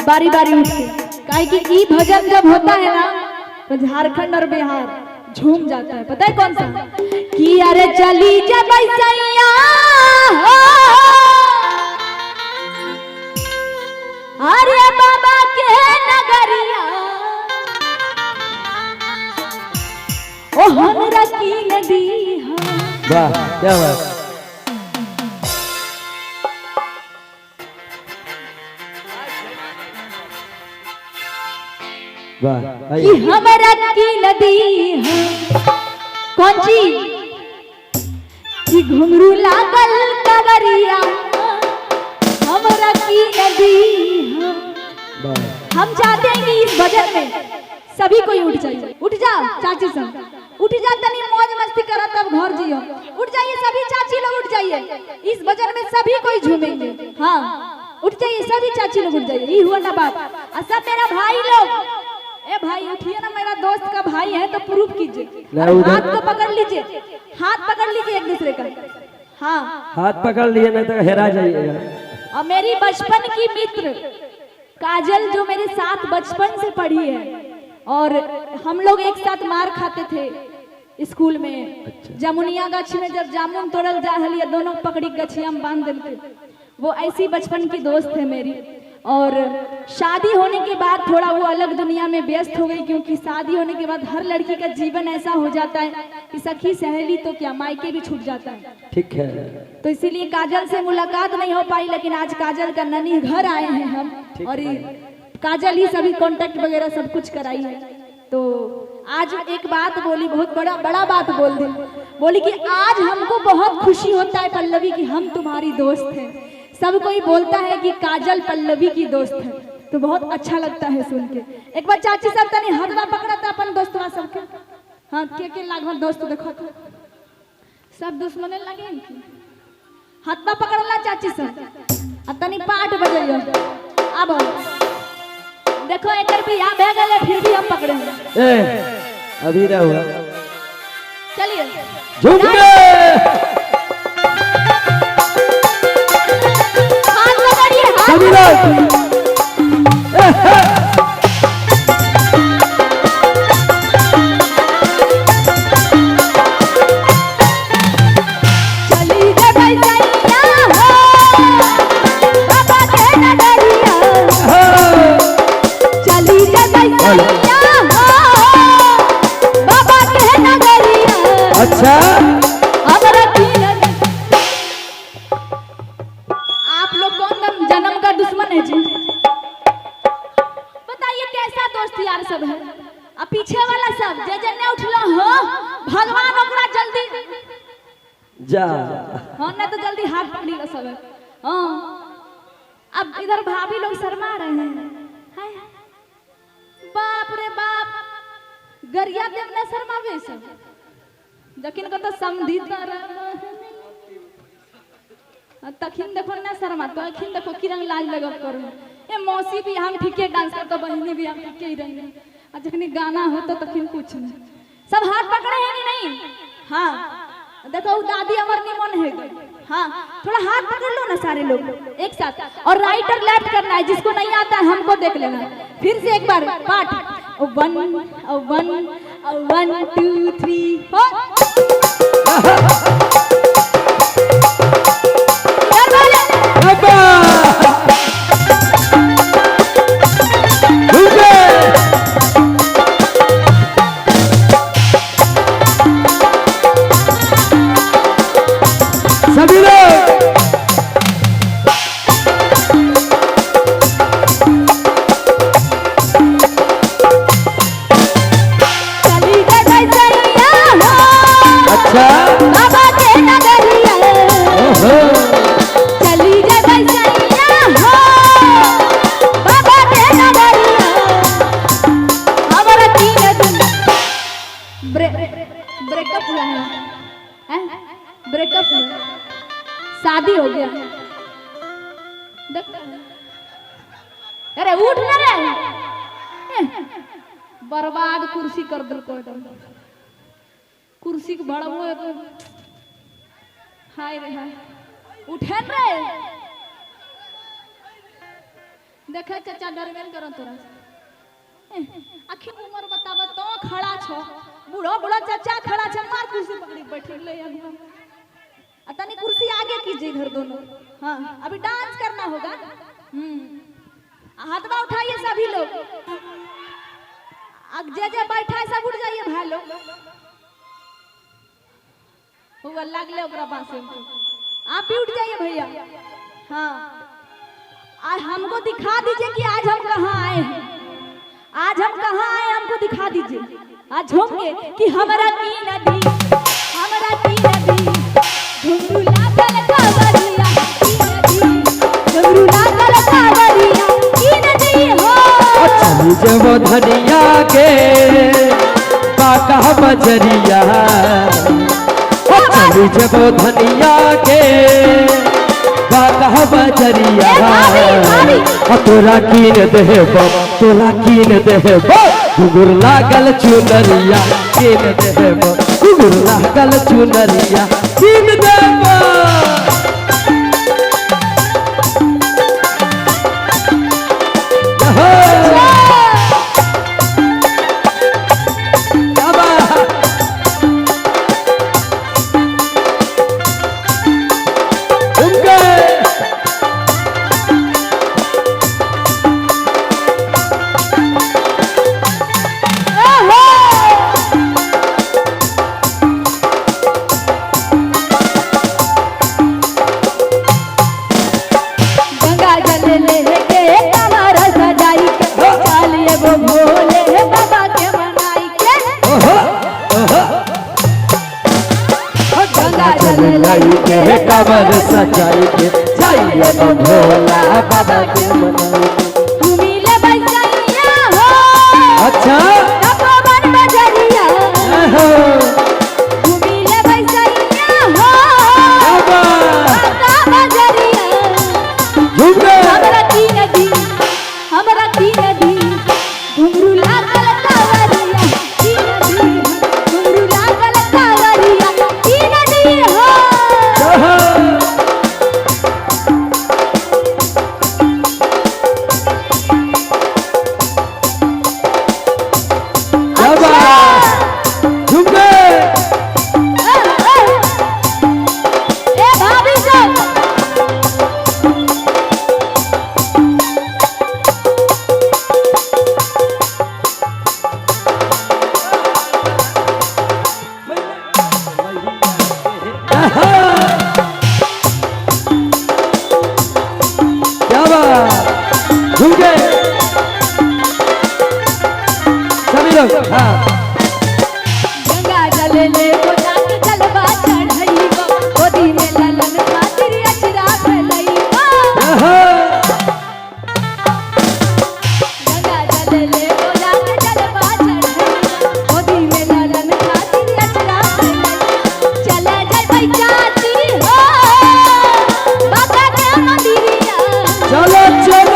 बारी बारी उठ के, काहे कि ई भजन जब होता है ना तो झारखंड और बिहार झूम जाता है। पता है कौन सा? कि अरे चली जब सैया अरे बाबा के नगरिया ओ हमरा की नदी। वाह क्या बात। कि हमरा की नदी है कौन सी? कि घुंघरू लागल कवरिया हमरा की नदी है। हम चाहते हैं कि इस भजन में सभी कोई उठ जाइए। उठ जाओ चाची सब, उठ जा, तनी मौज मस्ती करो तब घर जियो। उठ जाइए सभी चाची लोग, उठ जाइए। इस भजन में सभी कोई झूमेंगे। हाँ उठ जाइए सभी चाची लोग, उठ जाइए। ये हुआ ना बात। और सब मेरा भाई लोग, ए भाई उठिए ना, मेरा दोस्त का भाई है तो प्रूफ कीजिए। हाथ को पकड़ लीजिए, हाथ पकड़ लीजिए एक दूसरे का। हाँ हाथ पकड़ लिए नहीं तो हेरा जाइएगा। और मेरी बचपन की मित्र काजल जो मेरे साथ बचपन से पढ़ी है और हम लोग एक साथ मार खाते थे स्कूल में। अच्छा। जामुनिया गाछी में जब जामुन तोड़ल जा रही है, दोनों पकड़ी गछिया में बांध देते। वो ऐसी बचपन की दोस्त है मेरी। और शादी होने के बाद थोड़ा वो अलग दुनिया में व्यस्त हो गई, क्योंकि शादी होने के बाद हर लड़की का जीवन ऐसा हो जाता है कि सखी सहेली तो क्या मायके भी छूट जाता है। ठीक है, तो इसीलिए काजल से मुलाकात नहीं हो पाई, लेकिन आज काजल का ननी घर आए हैं हम, और काजल ही सभी कांटेक्ट वगैरह सब कुछ कराई है। तो आज एक बात बोली, बहुत बड़ा बात बोल दी। बोली कि आज हमको बहुत खुशी होता है पल्लवी कि हम तुम्हारी दोस्त हैं। सब कोई बोलता है कि काजल पल्लवी की दोस्त है, तो बहुत अच्छा लगता है सुन के। एक बार चाची साहब तनी हथवा पकड़ा था अपन दोस्तवा सबके। हाँ के लागल दोस्त देखो तो सब दुश्मने लगे इनकी। हथवा पकड़ला चाची साहब, आ तनी पाठ बजाइयो। अब देखो एक बियाह भे गए फिर भी हम पकड़े ए अभी ना हुआ। चलिए झूम के हाथ पकड़िए, हाथ सभी लोग। चली जब सैया हो बाबा के नगरिया, चली जब सैया हो बाबा के नगरिया। अच्छा हमरा की नदी। आप लोग कौन जन्म का दुश्मन है जी? बताइए कैसा दोस्त यार सब है। अब पीछे वाला सब जे जने उठला हो भगवान ओकरा जल्दी जा। हाँ ना तो जल्दी हाथ पकड़ी लो सब। हाँ अब इधर भाभी लोग शर्मा रहे हैं। हाय बाप रे बाप, गरिया देव ने शर्मावे सब, जकिन को तो समझी तखिन देखो ना शर्मा, तो अखिन देखो कि रंग लाज लगब करो। ए मौसी भी हम ठीके डांस कर, तो बहनी भी हम ठीके ही रंग। और जखनी गाना हो तो तखिन कुछ नहीं, सब हाथ पकड़े हैं नहीं। हाँ देखो दादी अमर निमन है। हाँ थोड़ा हाथ पकड़ लो ना सारे लोग एक साथ, और राइट और लेफ्ट करना है। जिसको नहीं आता है हमको देख लेना। फिर से एक बार पाठ, 1 1 2 3 सभी लोग। चली गई सैया हो अच्छा बाबा के नगरिया, चली गई सैया हो बाबा के नगरिया। हमारा तीन दिन ब्रेकअप हुआ है, ब्रेकअप हुआ, शादी हो गया। अरे उठ ना रे, बर्बाद कुर्सी कर दिल को। कुर्सी के भड़बो हाय रे हाय, उठे रे। देखे चाचा डरबेल करो तोरा आखिर उम्र बताब तो खड़ा छो बूढ़ो बूढ़ो चाचा खड़ा छ मार कुर्सी पकड़ी बैठ ले तनी कुर्सी आगे कीजिए घर दोनों। हाँ अभी डांस करना होगा। हाथवा उठाइए सभी लोग। अब जे बैठा है सब उठ जाइए भाई लोग। हुआ लगले ओकरा पास आप भी उठ जाइए भैया। हाँ आज हमको दिखा दीजिए कि आज हम कहाँ आए हैं। आज हम कहाँ आए हमको दिखा दीजिए। आज होंगे कि हमारा की नदी घुंघरू लागल कावरिया की नदी घुंघरू लागल कावरिया की नदी हो। चली जब धनिया के बाका बजरिया चली जब धनिया के बाका बजरिया तोरा कीन देहब घुंघरू लागल चुनरिया कीन देहब घुंघरू लागल चुनरिया कीन देहब। कबर सजाई के जाइए भोला बाबा के मनाई घूमिले बैसैया हो। अच्छा तपोवन बजरिया घूमिले बैसैया हो बाबा बजरिया हमरा की नदी घुंघरू लागल कावरिया की नदी घुंघरू लागल कावरिया की नदी हो। गंगा जल ले जाके जलवा चढ़ाईबो गोदी में ललन खातिर अचरा फैलाईबो। गंगा जल ले जाके जलवा चढ़ाईबो गोदी में ललन खातिर अचरा फैलाईबो। चले जाई चाची हो बाबा के मंदिरिया चलो चलो